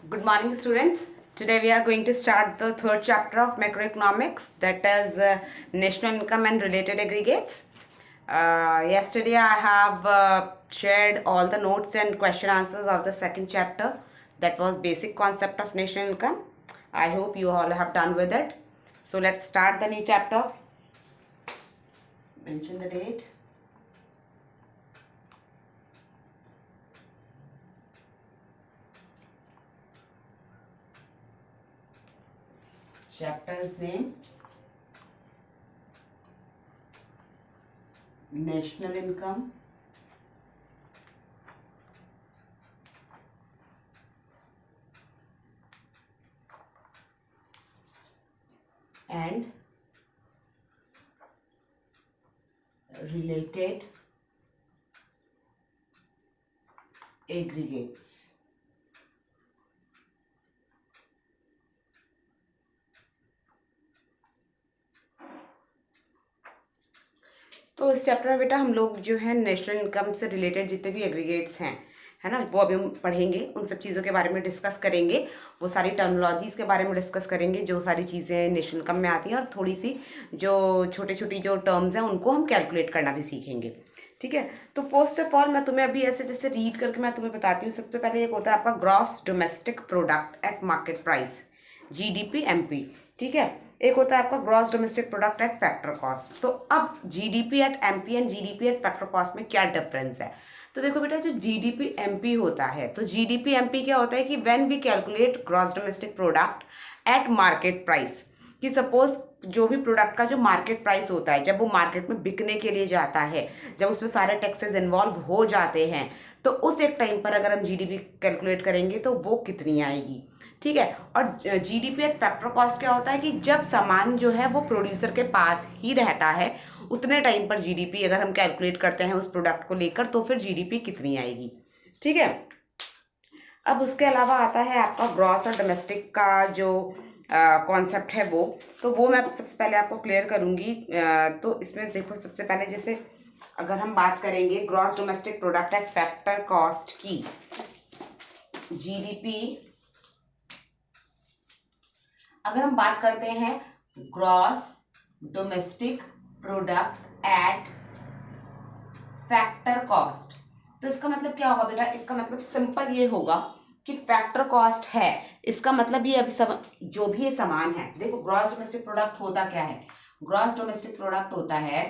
Good morning, students. Today we are going to start the third chapter of macroeconomics, that is national income and related aggregates. Yesterday I have shared all the notes and question answers of the second chapter, that was basic concept of national income. I hope you all have done with it. So let's start the new chapter. Mention the date. Chapter's name: National Income and related aggregates. तो इस chapter में बेटा हम लोग जो है national income से related जितने भी एग्रीगेट्स हैं, है ना, वो अभी हम पढ़ेंगे। उन सब चीज़ों के बारे में डिस्कस करेंगे, वो सारी टर्मिनोलॉजीज के बारे में डिस्कस करेंगे जो सारी चीज़ें नेशनल इनकम में आती हैं, और थोड़ी सी जो छोटी छोटी जो टर्म्स हैं उनको हम कैलकुलेट करना भी सीखेंगे। ठीक है, तो फर्स्ट ऑफ ऑल मैं तुम्हें अभी ऐसे जैसे रीड करके मैं तुम्हें बताती हूँ। सबसे पहले एक होता है आपका gross domestic product at market price, GDP MP। ठीक है, एक होता है आपका gross domestic product at factor cost. तो अब GDP at MP and GDP at factor cost में क्या डिफरेंस है? तो देखो बेटा, जो GDP MP होता है, तो GDP MP क्या होता है कि when we calculate gross domestic product at market price, कि सपोज जो भी प्रोडक्ट का जो मार्केट प्राइस होता है, जब वो मार्केट में बिकने के लिए जाता है, जब उसमें सारे टैक्सेस इन्वॉल्व हो जाते हैं, तो उस एक टाइम पर अगर हम GDP कैलकुलेट करेंगे तो वो कितनी आएगी। ठीक है, और GDP एट फैक्टर कॉस्ट क्या होता है कि जब सामान जो है वो प्रोड्यूसर के पास ही रहता है, उतने टाइम पर GDP अगर हम कैलकुलेट करते हैं उस प्रोडक्ट को लेकर, तो फिर GDP कितनी आएगी। ठीक है, अब उसके अलावा आता है आपका ग्रॉस और डोमेस्टिक का जो कॉन्सेप्ट है वो मैं सबसे पहले आपको क्लियर करूंगी। तो इसमें देखो, सबसे पहले जैसे अगर हम बात करेंगे gross domestic product at factor cost की, GDP, अगर हम बात करते हैं gross domestic product at factor cost, तो इसका मतलब क्या होगा बेटा? इसका मतलब सिंपल ये होगा कि फैक्टर कॉस्ट है, इसका मतलब ये अभी सब जो भी ये सामान है, देखो ग्रॉस डोमेस्टिक प्रोडक्ट होता क्या है? ग्रॉस डोमेस्टिक प्रोडक्ट होता है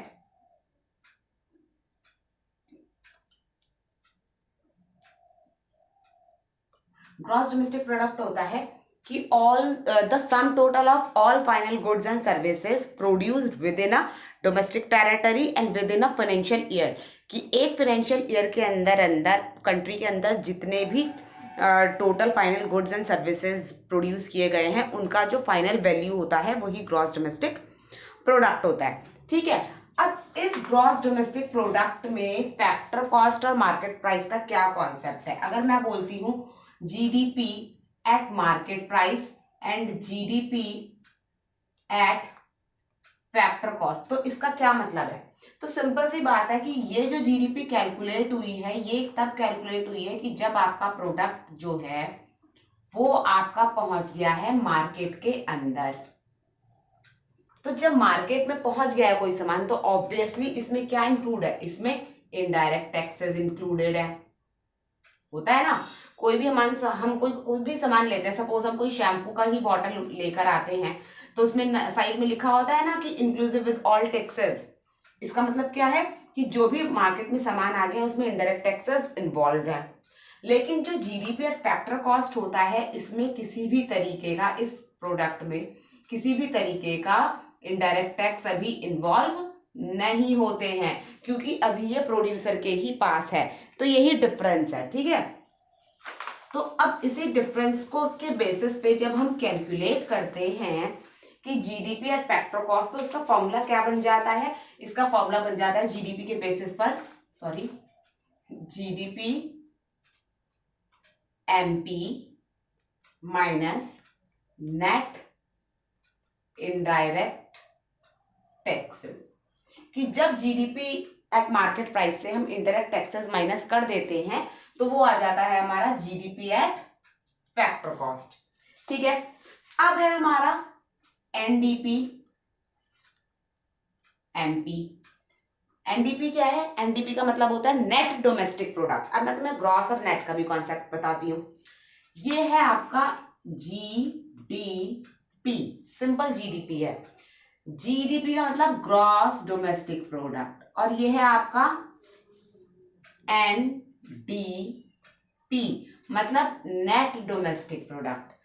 ग्रॉस डोमेस्टिक प्रोडक्ट होता है कि all the sum total of all final goods and services produced with in a domestic territory and with in a financial year, कि एक फाइनेंशियल ईयर के अंदर अंदर कंट्री के अंदर जितने भी total final goods and services produce किए गए हैं, उनका जो फाइनल वैल्यू होता है वही ग्रॉस डोमेस्टिक प्रोडक्ट होता है। ठीक है, अब इस ग्रॉस डोमेस्टिक प्रोडक्ट में फैक्टर कॉस्ट और मार्केट प्राइस का क्या कॉन्सेप्ट है? अगर मैं बोलती हूँ GDP eight market price and GDP at factor cost, तो इसका क्या मतलब है? तो सिंपल सी बात है कि ये जो GDP कैलकुलेट हुई है, ये तब कैलकुलेट हुई है कि जब आपका प्रोडक्ट जो है वो आपका पहुंच गया है मार्केट के अंदर। तो जब मार्केट में पहुंच गया है कोई सामान, तो ऑब्वियसली इसमें क्या इंक्लूड है? इसमें इनडायरेक्ट टैक्सेस इंक्लूडेड है, होता है ना। कोई भी हम कोई भी सामान लेते हैं, सपोज हम कोई शैम्पू का ही बॉटल लेकर आते हैं, तो उसमें साइड में लिखा होता है ना कि इंक्लूसिव विद ऑल टैक्सेस। इसका मतलब क्या है कि जो भी मार्केट में सामान आ गया उसमें इनडायरेक्ट टैक्सेस इन्वॉल्व है। लेकिन जो GDP एट फैक्टर कॉस्ट होता है, इसमें किसी भी तरीके का, इस प्रोडक्ट में किसी भी तरीके का इनडायरेक्ट टैक्स अभी इन्वॉल्व नहीं होते हैं, क्योंकि अभी ये प्रोड्यूसर के ही पास है। तो यही डिफरेंस है। ठीक है, तो अब इसी डिफरेंस को के बेसिस पे जब हम कैलकुलेट करते हैं कि GDP एट फैक्टर कॉस्ट, तो उसका फॉर्मूला क्या बन जाता है? इसका फॉर्मूला बन जाता है GDP के बेसिस पर, sorry, GDP MP minus net indirect taxes, कि जब GDP एट मार्केट प्राइस से हम इनडायरेक्ट टैक्सेस माइनस कर देते हैं, तो वो आ जाता है हमारा GDP एट फैक्टर कॉस्ट। ठीक है, अब है हमारा एनडीपी एमपी। एनडीपी क्या है? एनडीपी का मतलब होता है नेट डोमेस्टिक प्रोडक्ट। अब मैं तुम्हें ग्रॉस और नेट का भी कॉन्सेप्ट बताती हूँ। ये है आपका जीडीपी, सिंपल जीडीपी है। जीडीपी का मतलब ग्रॉस डोमेस्टिक प्रोडक्ट, और ये है आपका एनडीपी मतलब नेट डोमेस्टिक प्रोडक्ट।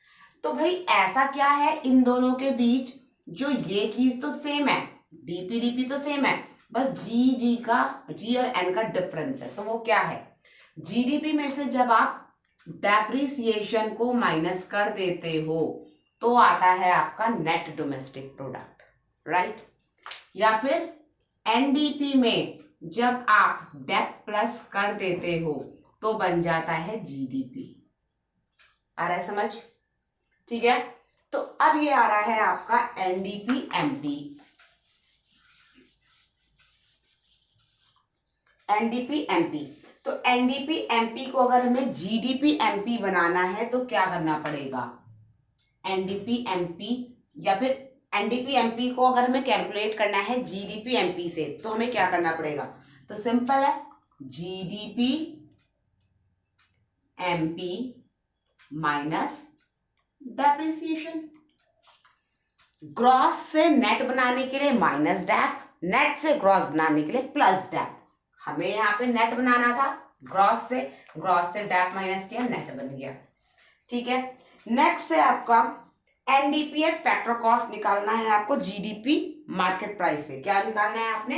तो भाई ऐसा क्या है इन दोनों के बीच, जो ये चीज तो सेम है, डीपीडीपी तो सेम है, बस जी और एन का डिफरेंस है। तो वो क्या है? जीडीपी में से जब आप डेप्रिसिएशन को माइनस कर देते हो तो आता है आपका नेट डोमेस्टिक प्रोडक्ट, राइट। या फिर एनडीपी में जब आप डेप प्लस कर देते हो तो बन जाता है जीडीपी। आ रहा है समझ? ठीक है, तो अब ये आ रहा है आपका एनडीपी एमपी। एनडीपी एमपी, तो एनडीपी एमपी को अगर हमें जीडीपी एमपी बनाना है तो क्या करना पड़ेगा? एनडीपी एमपी, या फिर एनडीपी एमपी को अगर हमें कैलकुलेट करना है जीडीपी एमपी से तो हमें क्या करना पड़ेगा? तो सिंपल है, GDP MP minus depreciation. Gross से नेट बनाने के लिए माइनस डेप, नेट से ग्रॉस बनाने के लिए प्लस डेप। हमें यहाँ पे नेट बनाना था, ग्रॉस से डेप माइनस किया, नेट बन गया। ठीक है, नेक्स्ट है आपका एनडीपी एट फैक्टर कॉस्ट निकालना है आपको जीडीपी मार्केट प्राइस से। क्या निकालना है आपने?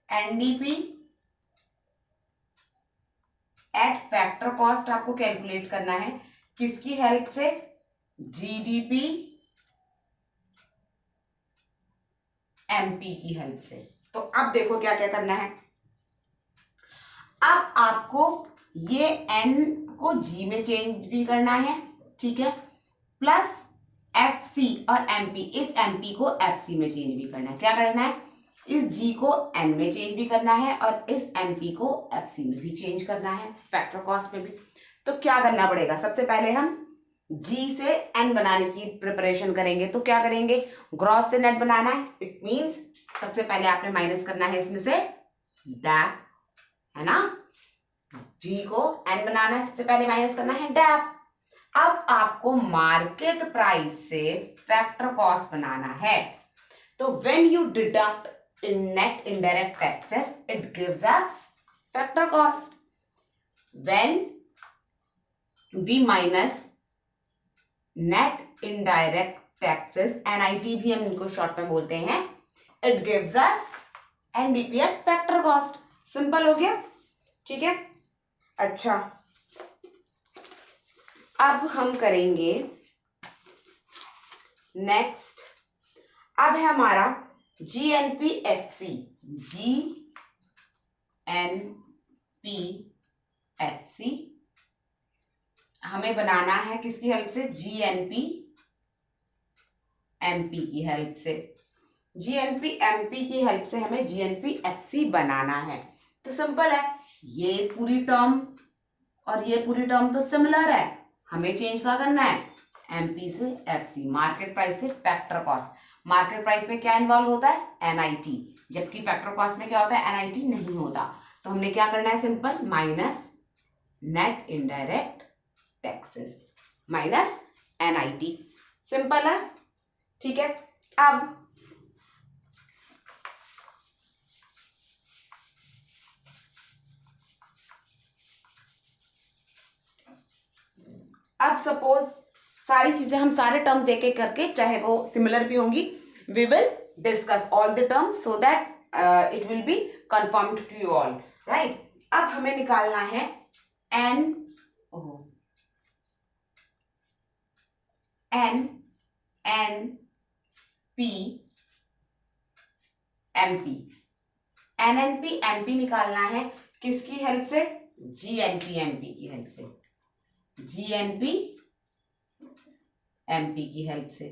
एनडीपी एट फैक्टर कॉस्ट आपको कैलकुलेट करना है, किसकी हेल्प से? जीडीपी एमपी की हेल्प से। तो अब देखो क्या क्या करना है। अब आपको ये एन को जी में चेंज भी करना है, ठीक है, प्लस एफ सी और एमपी, इस एमपी को एफ सी में चेंज भी करना है। क्या करना है? इस जी को एन में चेंज भी करना है और इस एमपी को एफ सी में भी चेंज करना है, फैक्टर कॉस्ट में भी। तो क्या करना पड़ेगा? सबसे पहले हम जी से एन बनाने की प्रिपरेशन करेंगे। तो क्या करेंगे? ग्रॉस से नेट बनाना है, इट मींस सबसे पहले आपने माइनस करना है इसमें से डैप, है ना। जी को एन बनाना है, सबसे पहले माइनस करना है डैप। अब आपको मार्केट प्राइस से फैक्टर कॉस्ट बनाना है। तो when you deduct in net indirect taxes it gives us factor cost. When we minus net indirect taxes, NIT भी हम इनको शॉर्ट में बोलते हैं, it gives us NDP at factor cost. Simple हो गया, ठीक है। अच्छा, अब हम करेंगे नेक्स्ट। अब है हमारा जीएनपी एफसी। जीएनपी एफसी हमें बनाना है किसकी हेल्प से? जीएनपी एमपी की हेल्प से। जीएनपी एमपी की हेल्प से हमें जीएनपी एफसी बनाना है। तो सिंपल है, ये पूरी टर्म और ये पूरी टर्म तो सिमिलर है, हमें चेंज क्या करना है? एमपी से एफसी, मार्केट प्राइस से फैक्टर कॉस्ट। मार्केट प्राइस में क्या इन्वॉल्व होता है? एनआईटी, जबकि फैक्टर कॉस्ट में क्या होता है? एनआईटी नहीं होता। तो हमने क्या करना है? Simple, minus net indirect taxes minus NIT. Simple है, ठीक है। अब सपोज सारी चीजें हम सारे टर्म्स एक एक करके, चाहे वो सिमिलर भी होंगी, we will discuss all the terms so that it will be confirmed to you all, right. अब हमें निकालना है N P MP. NNP MP निकालना है किसकी हेल्प से? जीएनपी एमपी की हेल्प से। जीएनपी एमपी की हेल्प से।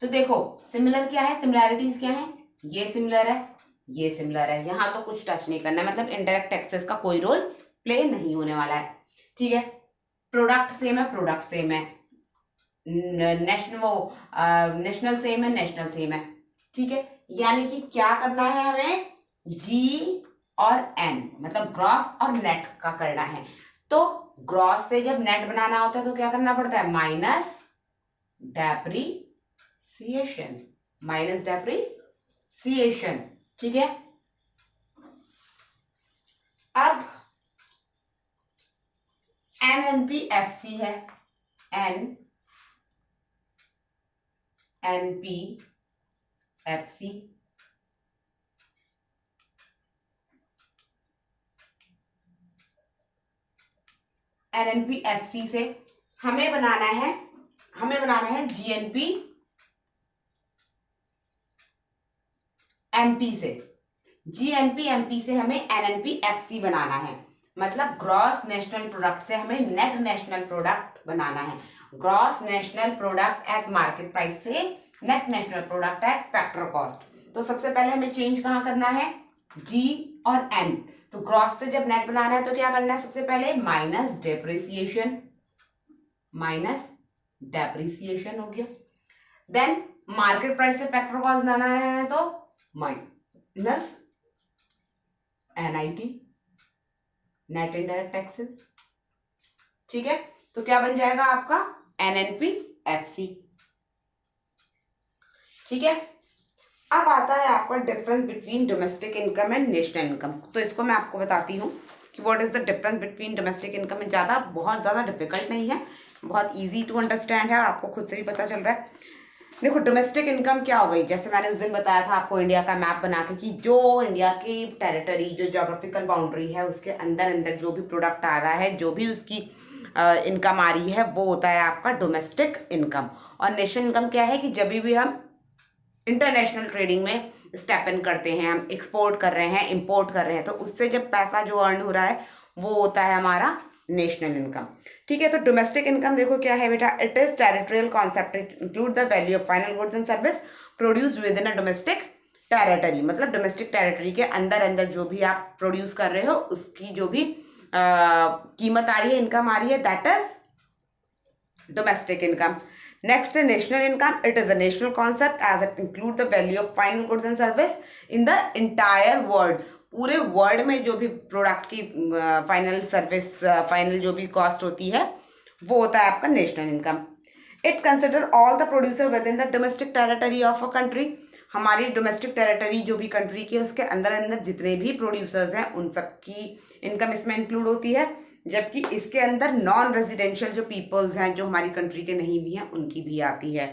तो देखो सिमिलर क्या है, सिमिलैरिटीज क्या है? ये सिमिलर है, ये सिमिलर है, यहां तो कुछ टच नहीं करना है, मतलब इनडायरेक्ट टैक्सेस का कोई रोल प्ले नहीं होने वाला है, ठीक है। प्रोडक्ट सेम है, प्रोडक्ट सेम है, नेशनल वो नेशनल सेम है, नेशनल सेम है, ठीक है। यानी कि क्या करना है हमें, जी और एन, मतलब ग्रॉस और नेट का करना है। तो ग्रॉस से जब नेट बनाना होता है तो क्या करना पड़ता है, माइनस डेप्रीसिएशन, माइनस डेप्रीसिएशन, ठीक है। अब NNPFC है, NNPFC, NNPFC से हमें बनाना है GNP MP से, GNP MP से हमें NNPFC बनाना है। मतलब ग्रॉस नेशनल प्रोडक्ट से हमें नेट नेशनल प्रोडक्ट बनाना है। Gross national product at market price से net national product at factor cost. तो सबसे पहले हमें चेंज कहाँ करना है, जी और एन। तो ग्रॉस से जब नेट बनाना है तो क्या करना है, सबसे पहले माइनस डेप्रिसिएशन, माइनस डेप्रिसिएशन हो गया। देन मार्केट प्राइस से फैक्टर कॉस्ट बनाना है तो minus NIT, net indirect taxes, ठीक है। तो क्या बन जाएगा आपका NNPFC, ठीक है। अब आता है आपका difference between domestic income and national income. तो इसको मैं आपको बताती हूँ कि what is the difference between domestic income and बहुत ज़्यादा डिफिकल्ट नहीं है, बहुत इजी टू अंडरस्टैंड है और आपको खुद से भी पता चल रहा है। देखो डोमेस्टिक इनकम क्या हो गई, जैसे मैंने उस दिन बताया था आपको इंडिया का मैप बना के कि जो इंडिया की टेरिटरी, जो ज्योग्राफिकल बाउंड्री है उसके अंदर अंदर जो भी प्रोडक्ट आ रहा है, जो भी उसकी इनकम आ रही है, वो होता है आपका डोमेस्टिक इनकम। और नेशनल इनकम क्या है कि जब भी हम इंटरनेशनल ट्रेडिंग में स्टेप इन करते हैं, हम एक्सपोर्ट कर रहे हैं, इंपोर्ट कर रहे हैं, तो उससे जब पैसा जो अर्न हो रहा है वो होता है हमारा नेशनल इनकम, ठीक है। तो डोमेस्टिक इनकम देखो क्या है बेटा, it is territorial concept, it include the value of final goods and service produced with in a domestic territory. मतलब डोमेस्टिक टेरिटरी के अंदर अंदर जो भी आप प्रोड्यूस कर रहे हो उसकी जो भी कीमत आ रही है, इनकम आ रही है, that is domestic income. Next is national income. It is a national concept as it includes the value of final goods and service in the entire world. पूरे वर्ल्ड में जो भी प्रोडक्ट की फाइनल सर्विस, फाइनल जो भी cost होती है वो होता है आपका national income. It consider all the producer with in the domestic territory of a country. हमारी डोमेस्टिक टेरिटरी जो भी कंट्री की है उसके अंदर अंदर जितने भी प्रोड्यूसर्स हैं उन सब की इनकम इसमें इंक्लूड होती है। जबकि इसके अंदर नॉन रेजिडेंशियल जो पीपल्स हैं, जो हमारी कंट्री के नहीं भी हैं, उनकी भी आती है।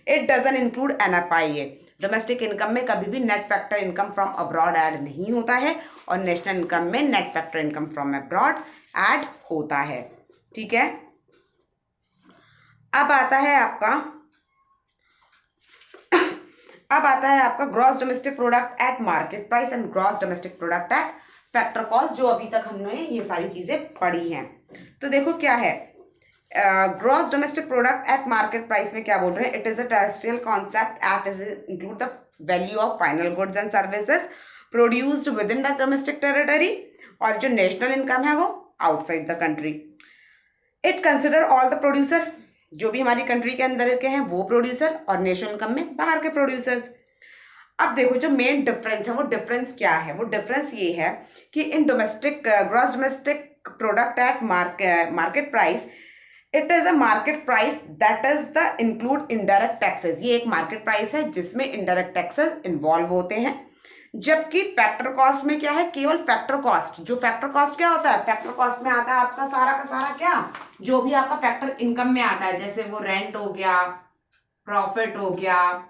It doesn't include NFIA। Domestic income में कभी भी net factor income from abroad add नहीं होता है और नेशनल इनकम में net factor income from abroad add होता है, ठीक है। अब आता है आपका gross domestic product at market price and gross domestic product at factor cost, जो अभी तक हमने ये सारी चीजें पढ़ी हैं। तो देखो क्या है, gross domestic product at market price में क्या बोल रहे हैं, it is a territorial concept it is include the value of final goods and services produced within the domestic territory, और जो नेशनल इनकम है वो outside the country. It consider all the producer, जो भी हमारी country के अंदर के हैं वो प्रोड्यूसर, और नेशनल इनकम में बाहर के प्रोड्यूसर्स। अब देखो जो मेन डिफरेंस है वो डिफरेंस क्या है, वो डिफरेंस ये है कि in domestic gross domestic product at market price, it is a market price that is the include indirect taxes. ये एक मार्केट प्राइस है जिसमें इनडायरेक्ट टैक्सेस इन्वॉल्व होते हैं। जबकि फैक्टर कॉस्ट में क्या है, केवल फैक्टर कॉस्ट। जो फैक्टर कॉस्ट क्या होता है, फैक्टर कॉस्ट में आता है आपका सारा का सारा क्या, जो भी आपका फैक्टर इनकम में आता है, जैसे वो रेंट हो गया, प्रॉफिट हो गया,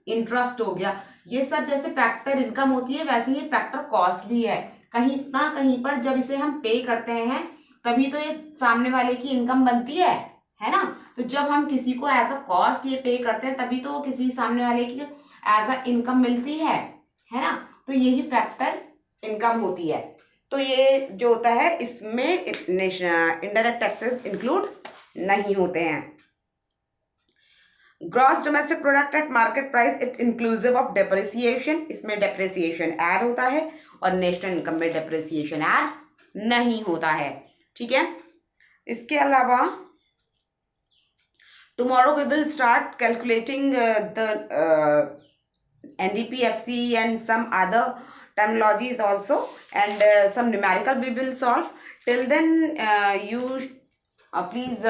इंटरेस्ट हो गया, ये सब जैसे फैक्टर इनकम होती है वैसे ये फैक्टर कॉस्ट भी है। कहीं ना कहीं पर जब इसे हम पे करते हैं तभी तो ये सामने वाले की इनकम बनती है ना। तो जब हम किसी को एज अ कॉस्ट ये पे करते हैं तभी तो किसी सामने वाले की एज अ इनकम मिलती है ना। तो यही फैक्टर इनकम होती है। तो ये जो होता है इसमें इनडायरेक्ट टैक्सेस इंक्लूड नहीं होते हैं। Gross domestic product at market price it inclusive of depreciation, इसमें डेप्रिसिएशन ऐड होता है और नेशनल इनकम में डेप्रिसिएशन ऐड नहीं होता है, ठीक है। इसके अलावा Tomorrow we will start calculating the NDPFC and some other terminologies also, and some numerical we will solve. Till then, you please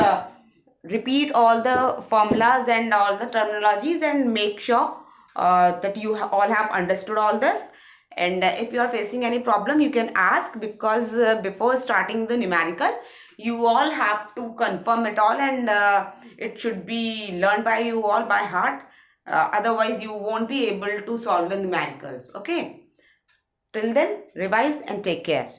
repeat all the formulas and all the terminologies and make sure that you all have understood all this. And if you are facing any problem, you can ask, because before starting the numerical, you all have to confirm it all, and it should be learned by you all by heart. Otherwise, you won't be able to solve the numericals. Okay. Till then, revise and take care.